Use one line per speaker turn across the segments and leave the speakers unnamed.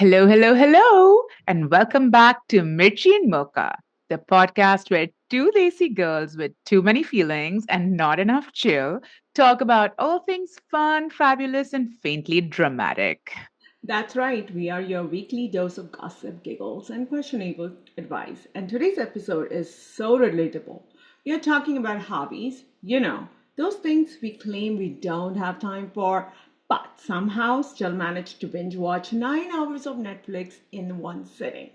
Hello, hello, hello, and welcome back to Mirchi and Mocha, the podcast where two lazy girls with too many feelings and not enough chill talk about all things fun, fabulous, and faintly dramatic.
That's right, we are your weekly dose of gossip, giggles, and questionable advice. And today's episode is so relatable. We are talking about hobbies, those things we claim we don't have time for, but somehow still manage to binge watch 9 hours of Netflix in one sitting.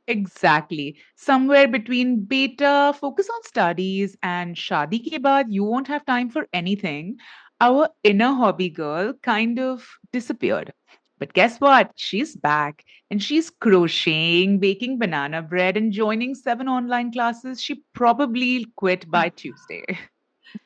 Exactly. Somewhere between beta, focus on studies, and shadi ke baad, you won't have time for anything. Our inner hobby girl kind of disappeared. But guess what? She's back and she's crocheting, baking banana bread, and joining 7 online classes she probably quit by Tuesday.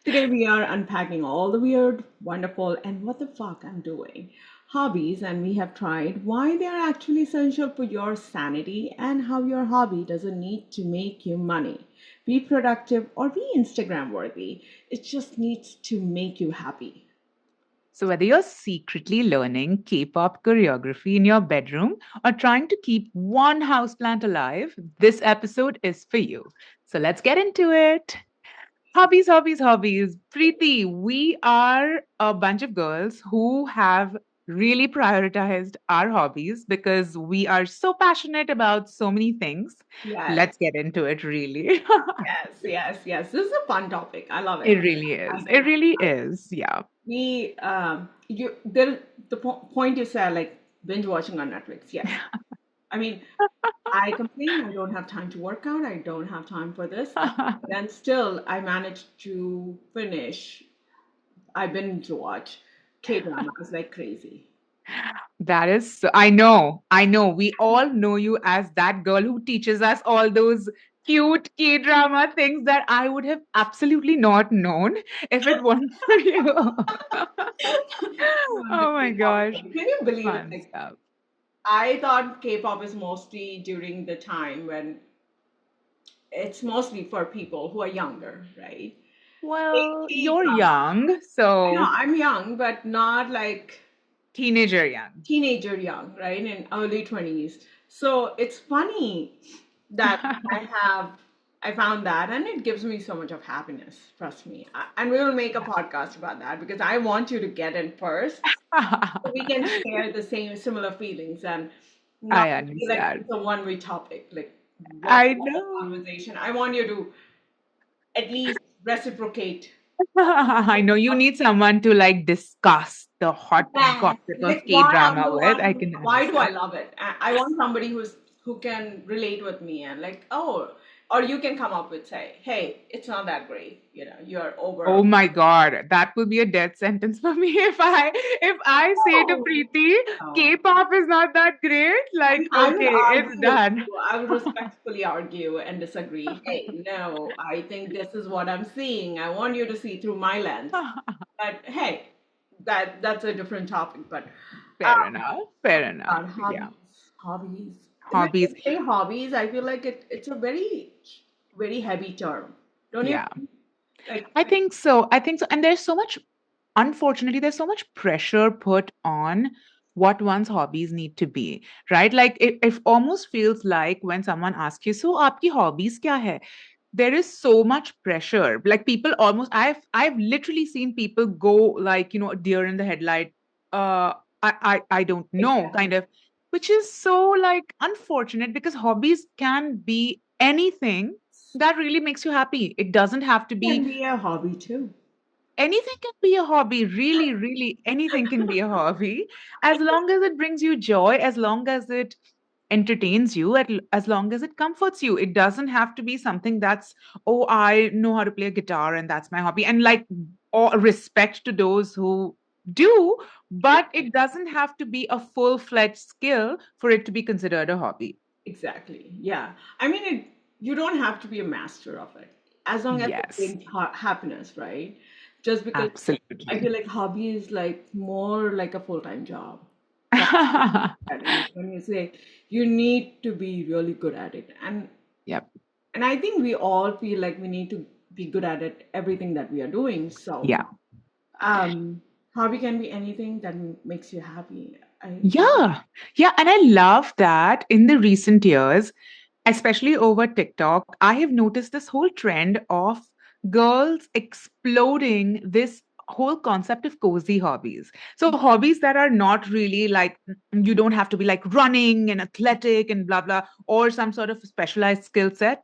Today we are unpacking all the weird, wonderful, and what the fuck I'm doing hobbies, and we have tried why they are actually essential for your sanity and how your hobby doesn't need to make you money, be productive, or be Instagram worthy. It just needs to make you happy.
So, whether you're secretly learning K pop choreography in your bedroom or trying to keep one houseplant alive, this episode is for you. So, let's get into it. Hobbies, hobbies, hobbies. Preeti, we are a bunch of girls who have really prioritized our hobbies because we are so passionate about so many things.
Yes,
Let's get into it, really.
yes, yes, yes. This is a fun topic. I love
It
it.
really is.
And
It really is. Yeah.
point you said, like binge watching on Netflix. Yes, I mean, I complain I don't have time to work out, I don't have time for this. But then still, I managed to finish. I binge watch K dramas like crazy.
That is, I know. We all know you as that girl who teaches us all those cute K drama things that I would have absolutely not known if it weren't for you.
On the
Oh my
K-pop
gosh,
thing. Can you believe it?
fun
Like,
stuff.
I thought K-pop is mostly during the time when it's mostly for people who are younger, right?
Well, you're
K-drama.
young,
I know
so
I'm young, but not like
teenager young.
teenager young, right? In early 20s. So it's funny that I found that and it gives me so much of happiness, trust me. And we will make a podcast about that because I want you to get in first so we can share the same similar feelings and not
I
feel like
understand.
it's a one-way topic, like one
I know.
conversation. I want you to at least reciprocate.
I know you need someone to like discuss the hot
Yeah.
gossip of
Like
K drama with. I can
why do I
understand.
love it? I want somebody who can relate with me and like, oh, or you can come up with say, hey, it's not that great. You're over.
Oh my God, that will be a death sentence for me if I say to
Oh,
Preeti,
no.
K-pop is not that great.
And
Like,
I will
okay, it's
argue with
done.
you. I will respectfully argue and disagree. Hey, no, I think this is what I'm seeing. I want you to see through my lens. But hey, that's a different topic. But
Fair enough. Fair enough.
God,
Yeah.
hobbies. When you
Hobbies.
say hobbies, I feel like it's a very, very heavy term. Don't you
Yeah.
think? Like,
I think so. I think so. And unfortunately, there's so much pressure put on what one's hobbies need to be, right? Like it almost feels like when someone asks you, so aapki hobbies kya hai? There is so much pressure. Like people almost, I've literally seen people go like, deer in the headlight. Uh, I don't know,
exactly.
kind of, which is so like unfortunate because hobbies can be anything that really makes you happy. It doesn't have to
Can
be
be a hobby too.
anything can be a hobby, really, really anything can be a hobby as long as it brings you joy, as long as it entertains you, as long as it comforts you. It doesn't have to be something that's, oh, I know how to play a guitar and that's my hobby. And like, all respect to those who do, but it doesn't have to be a full-fledged skill for it to be considered a hobby.
Exactly. Yeah. I mean, you don't have to be a master of it as long as it
Yes,
brings happiness, right? Just because I
absolutely.
feel like hobby is like more like a full-time job. That's when you say you need to be really good at it.
Yep.
And I think we all feel like we need to be good at it, everything that we are doing. So,
Yeah.
um, hobby can be anything that makes you happy. I
Yeah. Yeah. And I love that in the recent years, especially over TikTok, I have noticed this whole trend of girls exploding this whole concept of cozy hobbies. So, hobbies that are not really like, you don't have to be like running and athletic and blah, blah, or some sort of specialized skill set.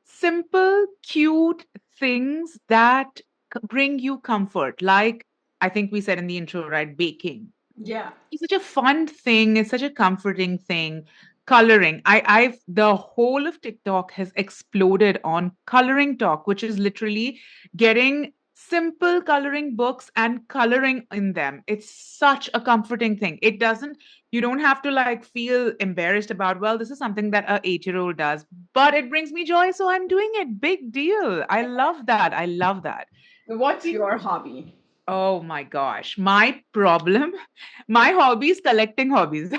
Simple, cute things that bring you comfort. Like I think we said in the intro, right? Baking,
yeah.
it's such a fun thing. It's such a comforting thing. Coloring. I've the whole of TikTok has exploded on coloring talk, which is literally getting simple coloring books and coloring in them. It's such a comforting thing. It doesn't, you don't have to like feel embarrassed about, well, this is something that a 8-year-old does, but it brings me joy, so I'm doing it. Big deal. I love that. I love that.
What's your hobby?
Oh my gosh. My problem, my hobby is collecting hobbies.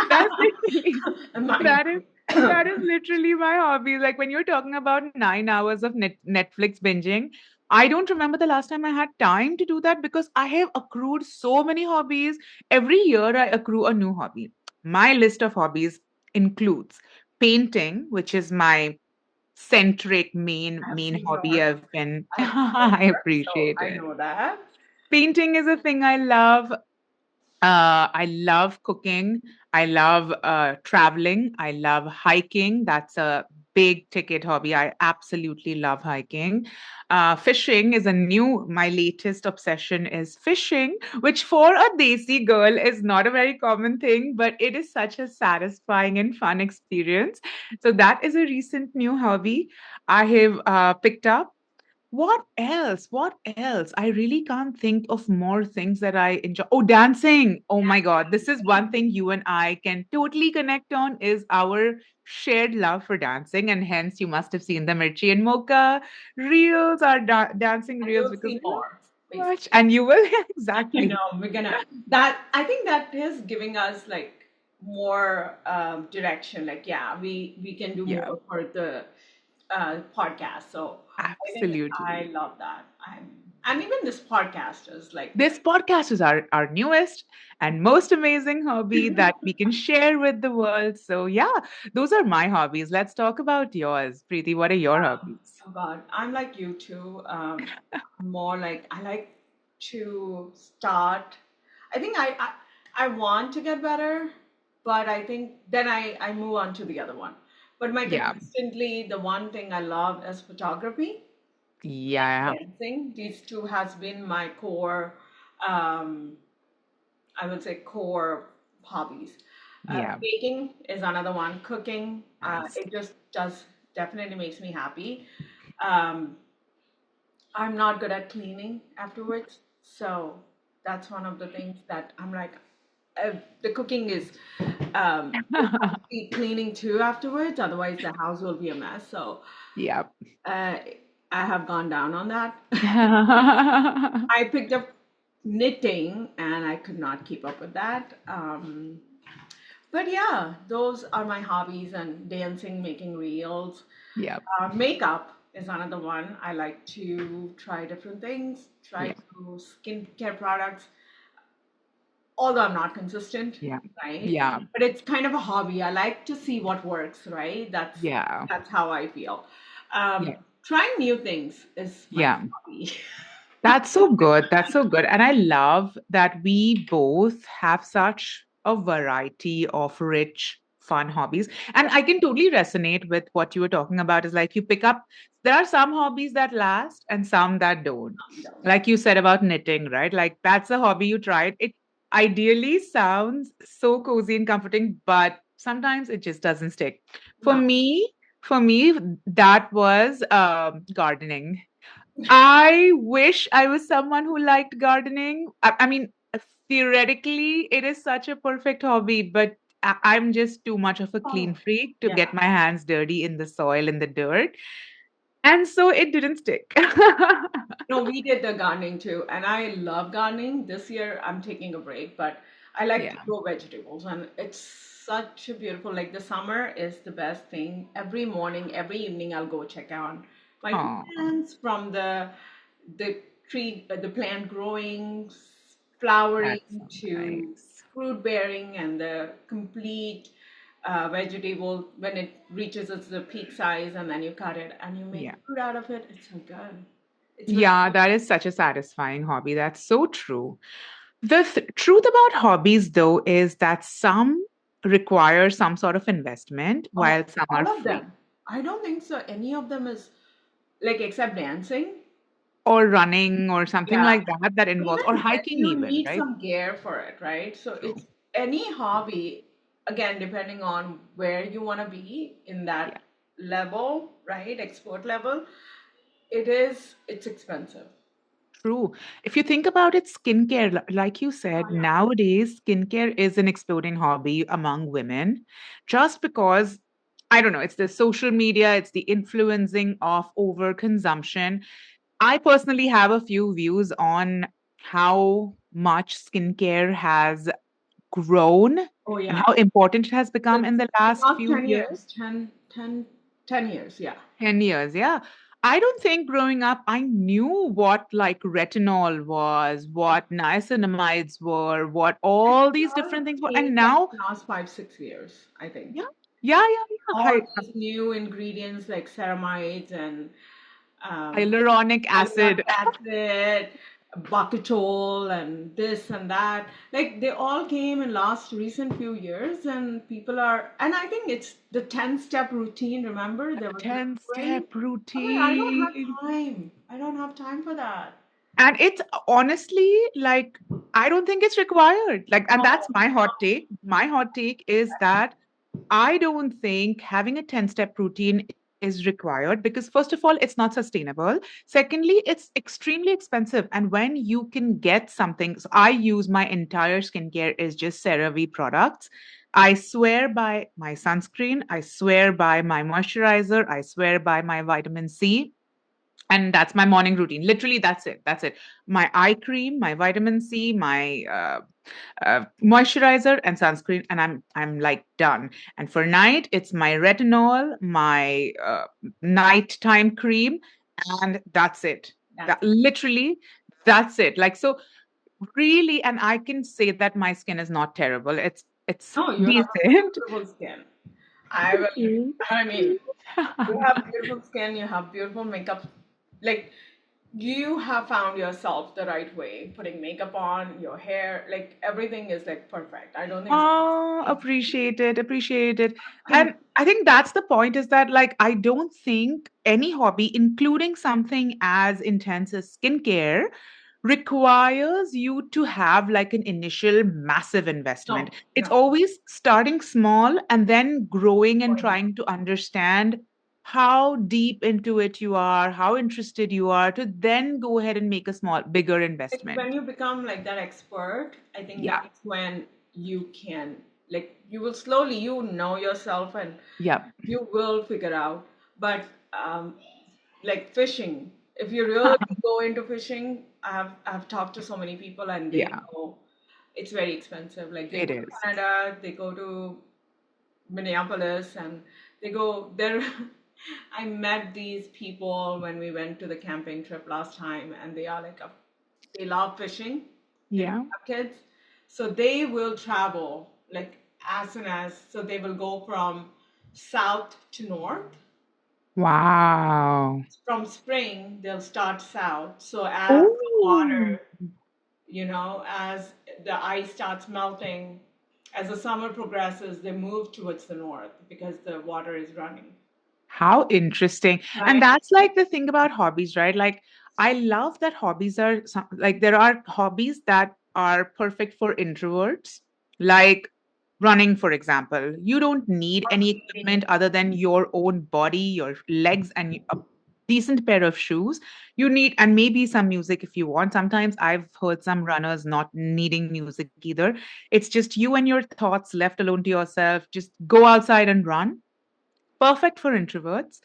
That's literally,
Mine
that is
too.
that is literally my hobby. Like when you're talking about 9 hours of Netflix binging, I don't remember the last time I had time to do that because I have accrued so many hobbies. Every year I accrue a new hobby. My list of hobbies includes painting, which is my centric
I've
main
seen
hobby.
your,
I've been
I've seen your
I
work, so
appreciate
I
it.
know that.
Painting is a thing I love. I love cooking. I love traveling. I love hiking. That's a big ticket hobby. I absolutely love hiking. Fishing is a new, my latest obsession is fishing, which for a Desi girl is not a very common thing, but it is such a satisfying and fun experience. So that is a recent new hobby I have picked up. What else? What else? I really can't think of more things that I enjoy. Oh, dancing. Oh my God. This is one thing you and I can totally connect on is our shared love for dancing. And hence you must have seen the Mirchi and Mocha reels, our dancing
And
reels,
you'll
because
see
we love
more,
so much.
basically.
And you will,
I
exactly.
know we're gonna that. I think that is giving us like more direction. Like, yeah, we can do
Yeah,
more for the podcast. So I think I
absolutely.
love that. And even this podcast is like,
This podcast is our newest and most amazing hobby that we can share with the world. So, yeah, those are my hobbies. Let's talk about yours. Preeti, what are your hobbies?
oh God, I'm like you too. More like I like to start. I think I want to get better, but I think then I move on to the other one. But my
Yeah,
consistently, the one thing I love is photography
yeah,
and dancing. These two has been my core, um, I would say core hobbies.
yeah.
Baking is another one. Cooking,
Nice.
it just does definitely makes me happy. Um, I'm not good at cleaning afterwards, so that's one of the things that I'm like. The cooking is it has to be cleaning too afterwards, otherwise the house will be a mess. So
Yeah.
uh, I have gone down on that. I picked up knitting and I could not keep up with that. But yeah, those are my hobbies and dancing, making reels.
Yeah,
Makeup is another one. I like to try different things, try
yeah,
to skincare products, although I'm not consistent,
yeah,
right?
yeah,
But it's kind of a hobby. I like to see what works, right?
yeah,
That's how I feel.
yeah,
Trying new things is my
yeah.
hobby.
That's so good. That's so good. And I love that we both have such a variety of rich, fun hobbies. And I can totally resonate with what you were talking about is like you pick up, there are some hobbies that last and some that don't.
No,
Like you said about knitting, right? Like that's a hobby you tried. It ideally sounds so cozy and comforting, but sometimes it just doesn't stick. For
no.
me, for me, that was gardening. I wish I was someone who liked gardening. I mean, theoretically, it is such a perfect hobby, but I'm just too much of a clean
Oh,
freak to
yeah.
get my hands dirty in the soil, in the dirt. And so it didn't stick.
No, we did the gardening too, and I love gardening. This year I'm taking a break, but I like
Yeah.
to grow vegetables, and it's such a beautiful. Like the summer is the best thing. Every morning, every evening, I'll go check out my
Oh,
plants from the tree, the plant growing, flowering
that's so
to
nice.
fruit bearing and the complete vegetable when it reaches its the peak size, and then you cut it and you make
Yeah.
fruit out of it. It's so good. It's very
Yeah, that is such a satisfying hobby. That's so true. The truth about hobbies, though, is that some require some sort of investment
oh,
while some are
all of
free,
them. I don't think so. Any of them is like except dancing.
or running or something
Yeah.
like that that involves, or
Even then,
hiking,
you
even,
need
right?
some gear for it, right? So
True.
it's any hobby, again, depending on where you want to be in
Yeah.
that level, right? Expert level, it's expensive.
True. If you think about it, skincare, like you
Oh,
said,
yeah.
nowadays, skincare is an exploding hobby among women just because, I don't know, it's the social media, it's the influencing of overconsumption. I personally have a few views on how much skincare has grown
Oh,
and
yeah.
how important it has become in
It's
the last
about
few
10
years.
years, 10 years, yeah.
10 years, yeah. I don't think growing up I knew what like retinol was, what niacinamides were, what
It
all these
all
different things were.
came
And
like
now,
in the last 5, 6 years, I think.
yeah, yeah, yeah, yeah.
All these new ingredients like ceramides and um,
Hyaluronic acid.
hyaluronic acid, bucketol, and this and that. Like they all came in last recent few years, and people are. And I think it's the 10 step routine. Remember, there was a
10-step
craze. I mean, I don't have
routine.
time. I don't have time for that.
And it's honestly like, I don't think it's required. Like, and that's
No,
my hot take. My hot take is that I don't think having a 10-step routine is required because, first of all, it's not sustainable. Secondly, it's extremely expensive. And when you can get something, so I use my entire skincare is just CeraVe products. I swear by my sunscreen, I swear by my moisturizer, I swear by my vitamin C, and that's my morning routine. Literally, that's it. My eye cream, my vitamin C, my moisturizer and sunscreen, and I'm like done. And for night it's my retinol, my nighttime cream, and that's it.
that's
That literally, that's it. Like, so really, and I can say that my skin is not terrible. It's
no. You have
decent.
beautiful skin. I will. I mean, you have beautiful skin. You have beautiful makeup. Like you have found yourself the right way, putting makeup on, your hair, like everything is like perfect. I don't think so.
Oh, appreciate it, appreciate it. And I think that's the point, is that like I don't think any hobby, including something as intense as skincare, requires you to have like an initial massive investment.
No,
It's
no.
always starting small and then growing and
Going up.
trying to understand how deep into it you are, how interested you are, to then go ahead and make a small, bigger
Like
investment.
when you become like that expert, I think
Yeah.
that's when you can like you will slowly you know yourself and
Yeah.
you will figure out. But like fishing, if you really go into fishing, I've talked to so many people and they
Yeah,
know it's very expensive. Like they
it
go to
is.
Canada, they go to Minneapolis, and they go there. I met these people when we went to the camping trip last time, and they are like they love fishing. They don't
Yeah.
have kids, so they will travel like as soon as so they will go from south to north.
Wow.
From spring, they'll start south. So as the
Oh,
water, as the ice starts melting, as the summer progresses, they move towards the north because the water is running.
how interesting. And
Right?
that's like the thing about hobbies, right? Like, I love that hobbies are like, there are hobbies that are perfect for introverts, like running, for example. You don't need
Or
any
reading.
equipment other than your own body, your legs, and a decent pair of shoes. You need, and maybe some music if you want. Sometimes I've heard some runners not needing music either. It's just you and your thoughts left alone to yourself. Just go outside and run. Perfect for introverts.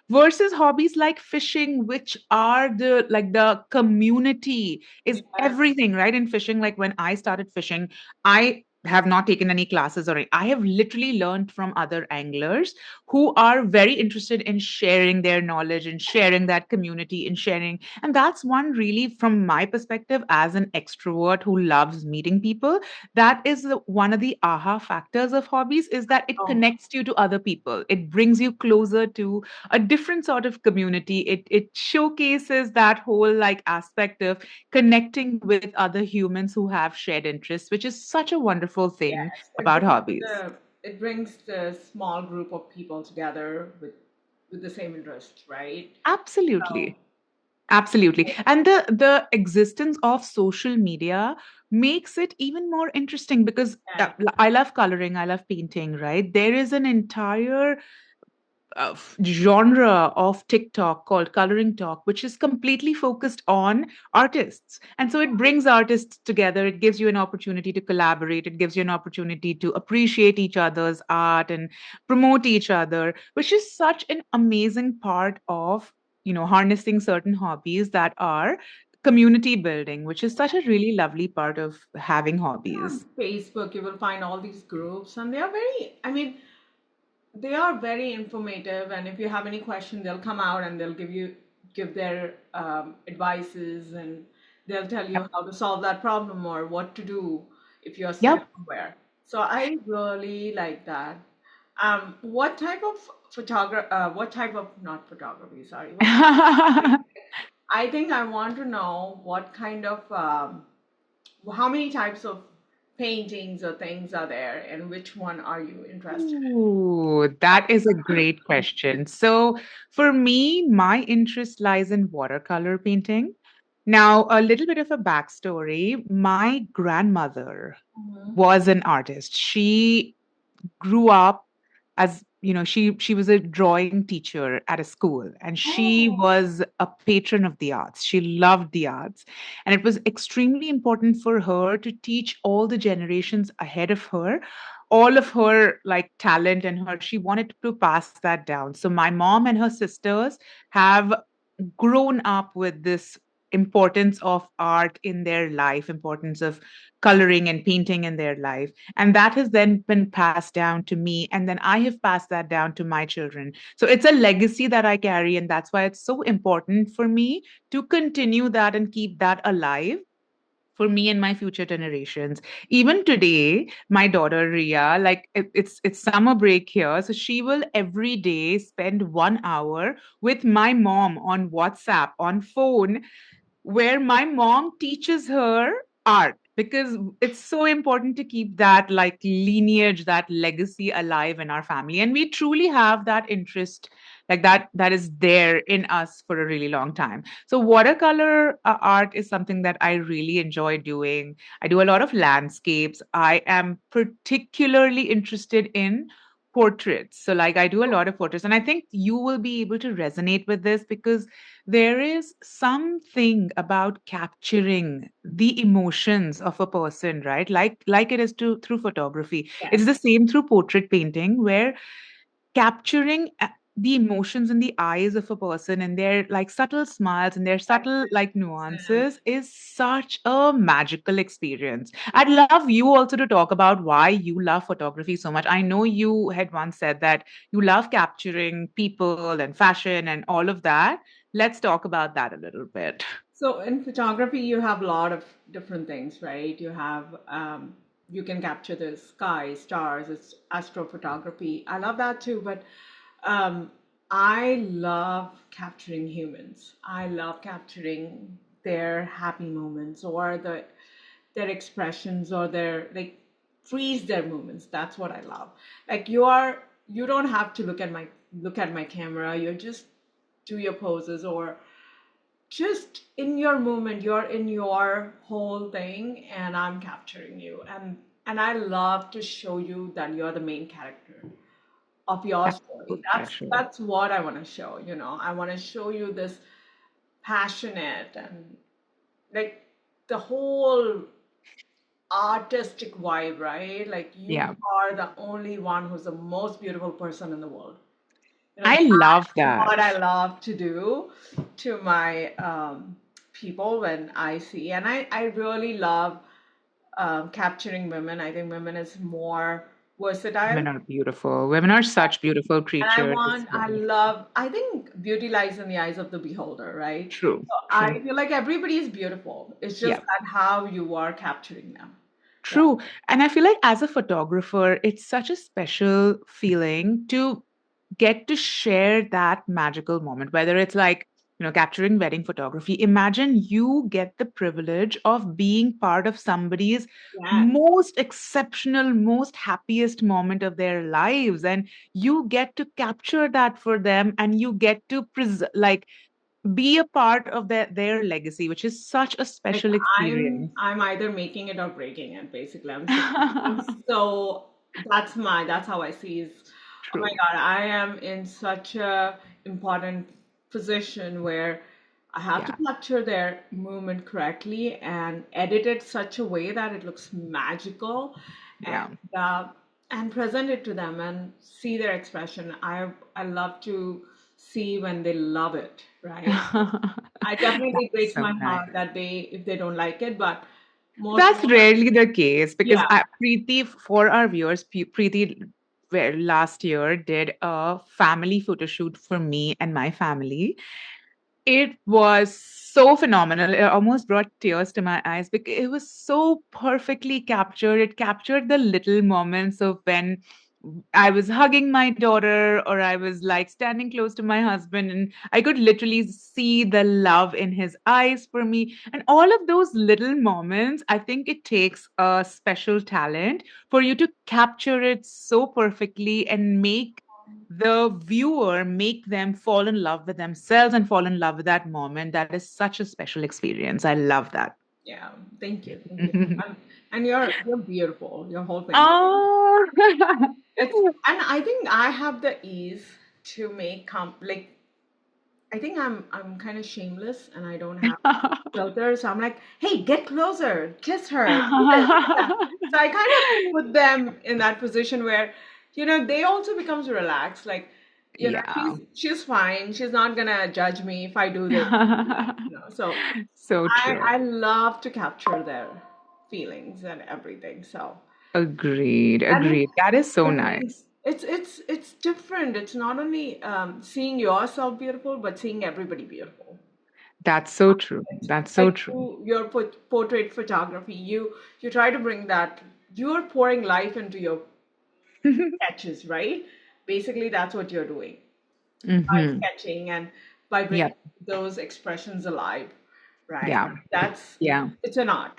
Versus hobbies like fishing, which are the community is
Yes.
everything, right? In fishing, like when I started fishing, I have not taken any classes or I have literally learned from other anglers who are very interested in sharing their knowledge and sharing that community and sharing. And that's one really, from my perspective, as an extrovert who loves meeting people, that is one of the aha factors of hobbies, is that it
Oh,
connects you to other people. It brings you closer to a different sort of community. It showcases that whole like aspect of connecting with other humans who have shared interests, which is such a wonderful thing
yes.
about hobbies.
It brings the small group of people together with the same interests, right? So
Absolutely. Absolutely. And the existence of social media makes it even more interesting because
yeah.
I love coloring, I love painting, right? There is an entire genre of TikTok called Coloring Talk, which is completely focused on artists. And so it brings artists together. It gives you an opportunity to collaborate. It gives you an opportunity to appreciate each other's art and promote each other, which is such an amazing part of, harnessing certain hobbies that are community building, which is such a really lovely part of having
On
hobbies.
Facebook, you will find all these groups, and they are very, I mean, they are very informative. And if you have any question, they'll come out and they'll give their advices, and they'll tell you how to solve that problem or what to do if you're stuck
Yep.
somewhere. So I really like that. What type of what type of, not photography, sorry, what type of, I think I want to know what kind of how many types of paintings or things are there, and which one are you interested
Ooh, that is a great question. So, for me, my interest lies in watercolor painting. Now, a little bit of a backstory. My grandmother
in?
was an artist. She grew up as, she was a drawing teacher at a school, and she
Oh,
was a patron of the arts. She loved the arts, and it was extremely important for her to teach all the generations ahead of her all of her like talent and her, she wanted to pass that down. So my mom and her sisters have grown up with this importance of art in their life, importance of coloring and painting in their life. And that has then been passed down to me. And then I have passed that down to my children. So it's a legacy that I carry. And that's why it's so important for me to continue that and keep that alive for me and my future generations. Even today, my daughter Ria, like it's summer break here, so she will every day spend 1 hour with my mom on WhatsApp, on phone, where my mom teaches her art because it's so important to keep that like lineage, that legacy alive in our family. And we truly have that interest, like that is there in us for a really long time. So watercolor art is something that I really enjoy doing. I do a lot of landscapes. I am particularly interested in portraits. So like I do a lot of portraits, and I think you will be able to resonate with this because there is something about capturing the emotions of a person, right? Like it is through photography. It's
yes.
the same through portrait painting, where capturing the emotions in the eyes of a person and their like subtle smiles and their subtle like
And
nuances is such a magical experience. I'd love you also to talk about why you love photography so much. I know you had once said that you love capturing people and fashion and all of that. Let's talk about that a little bit.
so in photography, you have a lot of different things, right? You have you can capture the sky, stars, it's astrophotography. I love that too, but um, I love capturing humans. I love capturing their happy moments or their expressions or their like freeze their movements. That's what I love. Like you don't have to look at my camera. You just do your poses or just in your moment, you're in your whole thing and I'm capturing you. And I love to show you that you're the main character of your
That's
story.
so
That's
special.
that's what I want to show, you know. I want to show you this passionate and like the whole artistic vibe, right? Like you
Yeah,
are the only one who's the most beautiful person in the world. You know,
I love
that's
that.
what I love to do to my people when I see. And I really love capturing women. I think women is more versatile.
Women are beautiful. Women are such beautiful
And I
creatures. It's
want, I
wonderful.
love, I think beauty lies in the eyes of the beholder, right?
True,
So
true.
I feel like everybody is beautiful. It's just
Yeah.
that how you are capturing them. Yeah.
True. And I feel like as a photographer, it's such a special feeling to get to share that magical moment, whether it's like, capturing wedding photography. Imagine you get the privilege of being part of somebody's
Yes.
most exceptional, most happiest moment of their lives. And you get to capture that for them and you get to like be a part of their legacy, which is such a
Like
special experience.
I'm either making it or breaking it, basically. I'm so that's how I see is, oh my
True.
God, I am in such a important position where I have to
Yeah.
capture their movement correctly and edit it such a way that it looks magical and
Yeah.
uh, and present it to them and see their expression. I love to see when they love it, right? I definitely
That's
breaks
so
my
nice.
heart that they if they don't like it, but most of
That's rarely the case because
yeah,
Preeti, for our viewers, Preeti last year did a family photo shoot for me and my family. It was so phenomenal. It almost brought tears to my eyes because it was so perfectly captured. It captured the little moments of when I was hugging my daughter or I was like standing close to my husband and I could literally see the love in his eyes for me. And all of those little moments, I think it takes a special talent for you to capture it so perfectly and the viewer make them fall in love with themselves and fall in love with that moment. That is such a special experience. I love that.
yeah. Thank you. Um, and you're beautiful. Your whole thing.
Oh.
It's and I think I have the ease to make like I think I'm kind of shameless and I don't have filter. So I'm like, hey, get closer, kiss her, do this, do that. So I kind of put them in that position where, they also becomes relaxed. Like,
Yeah.
she's fine. She's not gonna judge me if I do this. So
So
I
true.
love to capture their feelings and everything. So
Agreed.
and
Agreed. That is so
for me,
nice.
it's different. It's not only seeing yourself beautiful, but seeing everybody beautiful.
That's so true. That's
It's
so
like
true.
your portrait photography. You try to bring that. You're pouring life into your sketches, right? Basically, that's what you're doing by
Hmm.
sketching and by bringing
Yep.
those expressions alive, right?
Yeah.
That's
Yeah.
it's an art,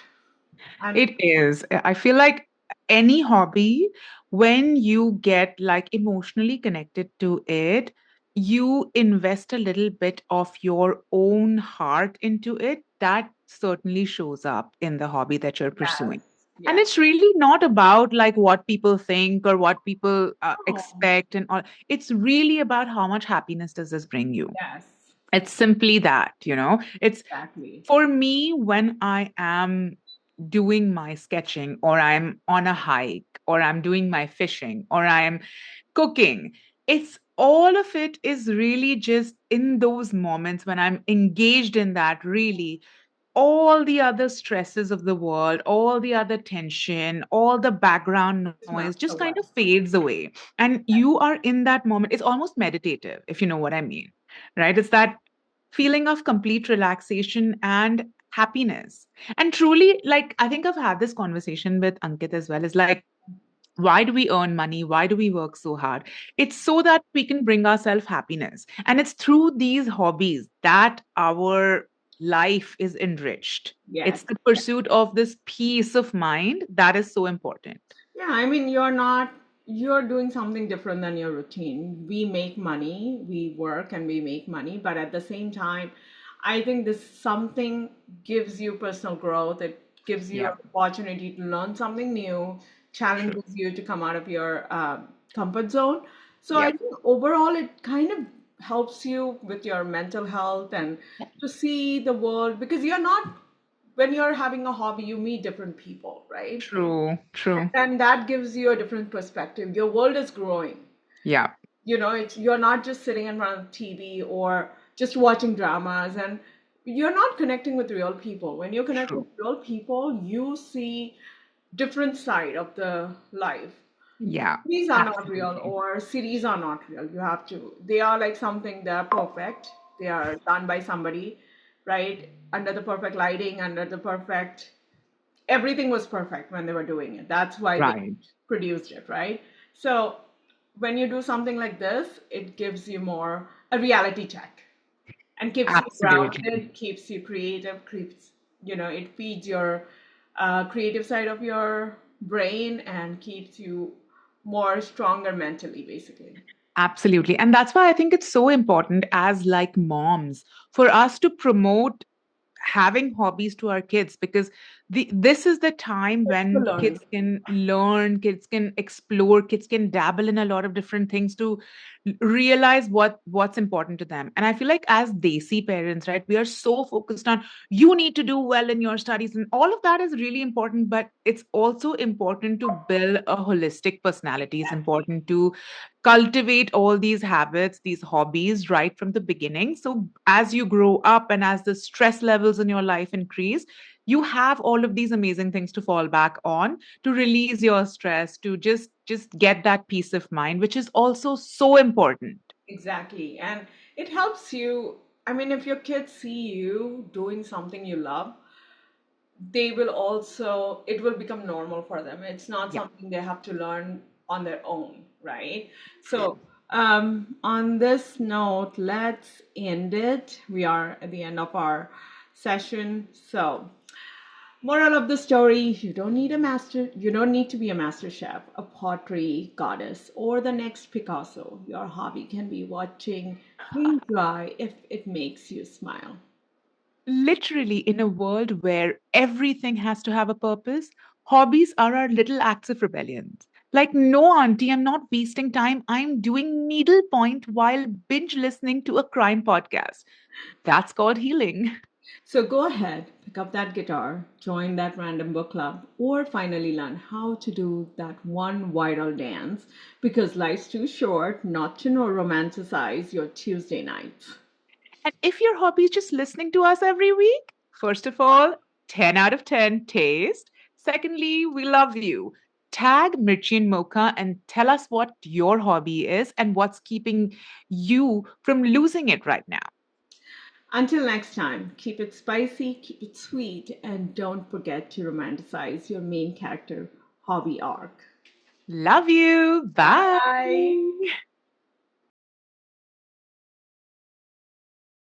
and
It is. I feel like any hobby, when you get like emotionally connected to it, you invest a little bit of your own heart into it. That certainly shows up in the hobby that you're
yes,
pursuing. And
yes,
it's really not about like what people think or what people
oh,
expect and all. It's really about how much happiness does this bring you.
yes,
It's simply that. It's
exactly.
for me when I am doing my sketching or I'm on a hike or I'm doing my fishing or I'm cooking. It's all of it is really just in those moments when I'm engaged in that, really all the other stresses of the world, all the other tension, all the background
It's
noise
melts
just
away.
kind of fades away. And you are in that moment. It's almost meditative, if you know what I mean, right? It's that feeling of complete relaxation and happiness. And truly, like, I think I've had this conversation with Ankit as well. Is like, why do we earn money? Why do we work so hard? It's so that we can bring ourselves happiness. And it's through these hobbies that our life is enriched.
Yes.
It's the pursuit of this peace of mind that is so important.
Yeah, I mean, you're doing something different than your routine. We make money, we work and we make money, but at the same time, I think this something gives you personal growth. It gives you
Yeah,
an opportunity to learn something new,
true.
challenges you to come out of your comfort zone. So I
Yeah,
think overall, it kind of helps you with your mental health and to see the world because you're not, when you're having a hobby, you meet different people, right?
true, true.
And that gives you a different perspective. Your world is growing.
Yeah,
You're not just sitting in front of TV or just watching dramas, and you're not connecting with real people. When you connect with
true.
real people, you see. different side of the life.
Yeah,
Movies are not real
absolutely.
or series are not real. You have to, they are like something, they're perfect. They are done by somebody, right? Under the perfect lighting, under the perfect, everything was perfect when they were doing it. That's why they
Right.
produced it, right? So when you do something like this, it gives you more a reality check and keeps you
Absolutely.
grounded, keeps you creative, keeps, it feeds your creative side of your brain and keeps you more stronger mentally, basically.
Absolutely. And that's why I think it's so important as like moms for us to promote having hobbies to our kids, because this is the time
To
when
learn.
kids can learn, kids can explore, kids can dabble in a lot of different things to realize what's important to them. And I feel like as desi parents, right, we are so focused on you need to do well in your studies, and all of that is really important, but it's also important to build a holistic personality. It's important to cultivate all these habits, these hobbies right from the beginning. So as you grow up and as the stress levels in your life increase, you have all of these amazing things to fall back on to release your stress, to just get that peace of mind, which is also so important.
Exactly. And it helps you. I mean, if your kids see you doing something you love, they will also, it will become normal for them. It's not
Yeah.
something they have to learn on their own, right? So on this note, let's end it. We are at the end of our session. So moral of the story, you don't need to be a master chef, a pottery goddess, or the next Picasso. Your hobby can be watching paint dry if it makes you smile.
Literally, in a world where everything has to have a purpose, hobbies are our little acts of rebellion. Like, no, auntie, I'm not wasting time. I'm doing needlepoint while binge listening to a crime podcast. That's called healing.
So go ahead, pick up that guitar, join that random book club, or finally learn how to do that one viral dance because life's too short not to know romanticize your Tuesday nights.
And if your hobby is just listening to us every week, first of all, 10 out of 10 taste. Secondly, we love you. Tag Mirchi and Mocha and tell us what your hobby is and what's keeping you from losing it right now.
Until next time, keep it spicy, keep it sweet, and don't forget to romanticize your main character hobby arc.
Love you. Bye.
Bye.